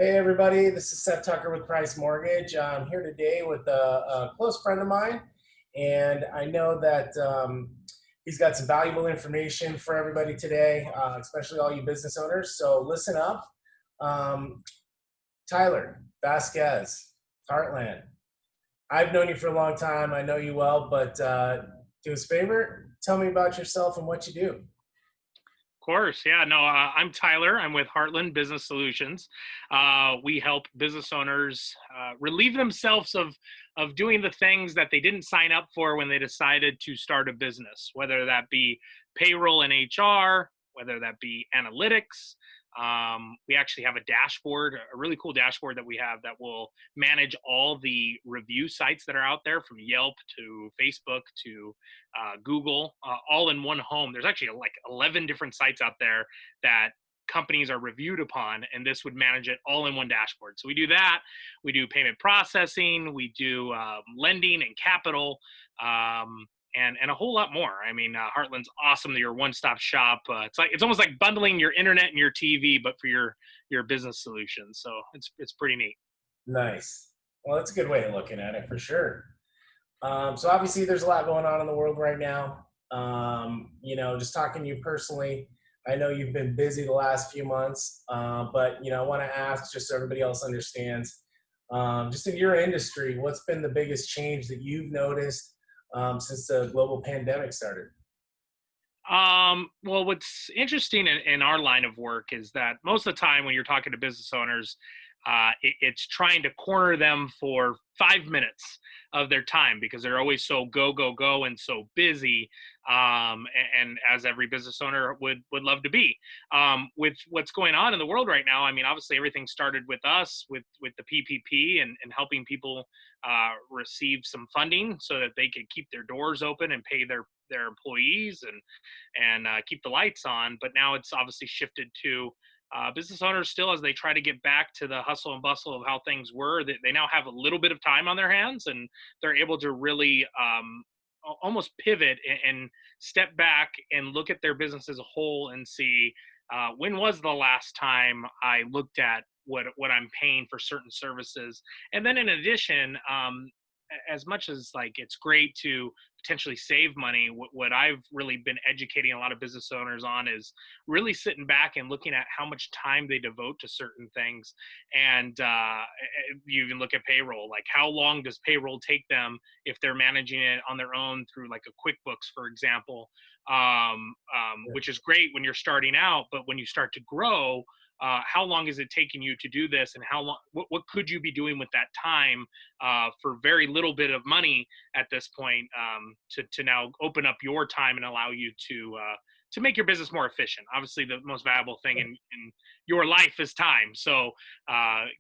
Hey everybody, this is Seth Tucker with Price Mortgage. I'm here today with a close friend of mine, and I know that he's got some valuable information for everybody today, especially all you business owners. So listen up. Um, Tyler Vasquez, Heartland. I've known you for a long time. I know you well, but do us a favor, tell me about yourself and what you do. Course. Yeah, no, I'm Tyler. I'm with Heartland Business Solutions. We help business owners relieve themselves of doing the things that they didn't sign up for when they decided to start a business, whether that be payroll and HR, whether that be analytics. We actually have a dashboard, a really cool dashboard that we have that will manage all the review sites that are out there, from Yelp to Facebook to Google, all in one home. There's actually like 11 different sites out there that companies are reviewed upon, and this would manage it all in one dashboard. So we do that. We do payment processing. We do lending and capital. And a whole lot more. I mean, Heartland's awesome. Your one-stop shop. It's almost like bundling your internet and your TV, but for your business solutions. So it's pretty neat. Nice. Well, that's a good way of looking at it for sure. So obviously there's a lot going on in the world right now. Just talking to you personally, I know you've been busy the last few months, but I want to ask, just so everybody else understands, just in your industry, what's been the biggest change that you've noticed since the global pandemic started? Well, what's interesting in our line of work is that most of the time when you're talking to business owners, it's trying to corner them for 5 minutes of their time because they're always so go, go, go and so busy. And as every business owner would love to be. With what's going on in the world right now, I mean, obviously everything started with us with the PPP and helping people receive some funding so that they could keep their doors open and pay their employees and keep the lights on. But now it's obviously shifted to business owners still, as they try to get back to the hustle and bustle of how things were. They now have a little bit of time on their hands, and they're able to really almost pivot and step back and look at their business as a whole and see when was the last time I looked at what I'm paying for certain services. And then in addition, as much as like it's great to potentially save money, what I've really been educating a lot of business owners on is really sitting back and looking at how much time they devote to certain things. And you even look at payroll, like how long does payroll take them if they're managing it on their own through like a QuickBooks, for example, which is great when you're starting out, but when you start to grow, how long is it taking you to do this, and how long what could you be doing with that time for very little bit of money at this point, to now open up your time and allow you to make your business more efficient. Obviously the most valuable thing in your life is time, so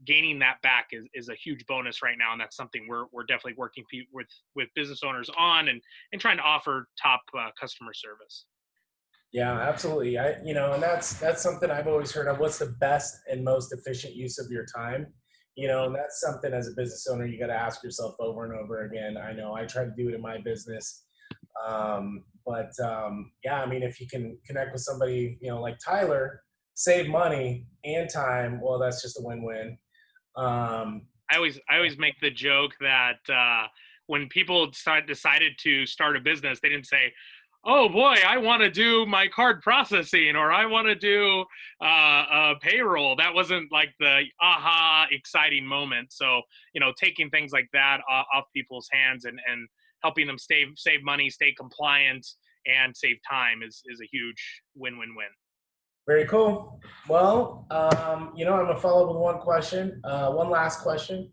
gaining that back is a huge bonus right now, and that's something we're definitely working with business owners on, and trying to offer top customer service. Yeah, absolutely. And that's something I've always heard of. What's the best and most efficient use of your time? And that's something as a business owner you got to ask yourself over and over again. I know I try to do it in my business, but yeah, I mean, if you can connect with somebody, like Tyler, save money and time, well, that's just a win-win. Um, I always make the joke that when people decided to start a business, they didn't say, "Oh boy, I want to do my card processing," or "I want to do payroll." That wasn't like the aha exciting moment. So taking things like that off people's hands and helping them save money, stay compliant, and save time is a huge win-win-win. Very cool. Well, I'm gonna follow up with one last question.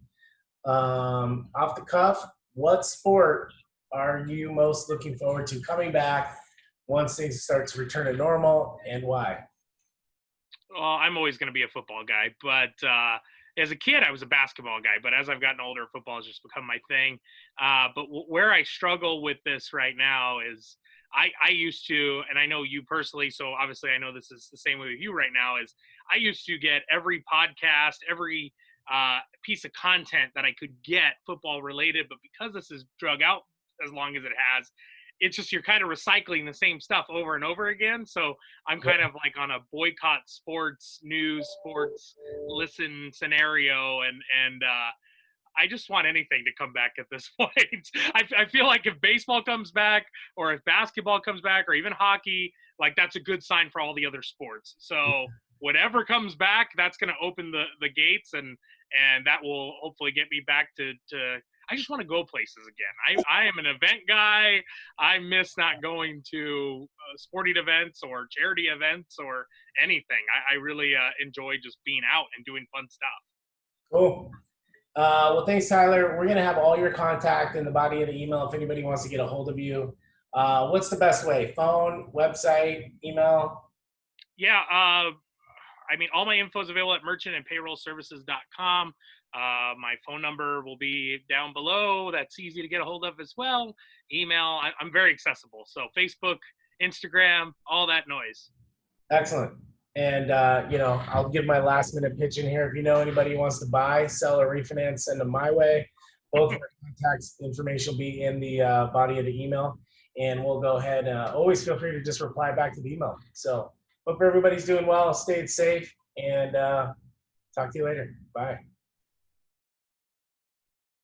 Off the cuff, what sport are you most looking forward to coming back once things start to return to normal, and why? Well, I'm always going to be a football guy, but as a kid, I was a basketball guy. But as I've gotten older, football has just become my thing. But where I struggle with this right now is I used to, and I know you personally, so obviously I know this is the same way with you right now, is I used to get every podcast, every piece of content that I could get football related. But because this is drug out as long as it has, it's just you're kind of recycling the same stuff over and over again. So I'm kind of like on a boycott sports news, sports listen scenario, and I just want anything to come back at this point. I feel like if baseball comes back, or if basketball comes back, or even hockey, like that's a good sign for all the other sports. So whatever comes back, that's going to open the gates, and that will hopefully get me back to I just want to go places again. I am an event guy. I miss not going to sporting events or charity events or anything. I really enjoy just being out and doing fun stuff. Cool. Well, thanks, Tyler. We're going to have all your contact in the body of the email if anybody wants to get a hold of you. What's the best way? Phone, website, email? Yeah. I mean, all my info is available at merchantandpayrollservices.com. My phone number will be down below. That's easy to get a hold of as well. Email, I'm very accessible. So Facebook, Instagram, all that noise. Excellent. And, I'll give my last minute pitch in here. If you know anybody who wants to buy, sell, or refinance, send them my way. Both of our contact information will be in the body of the email. And we'll go ahead. Always feel free to just reply back to the email. So hope everybody's doing well, stayed safe, and talk to you later. Bye.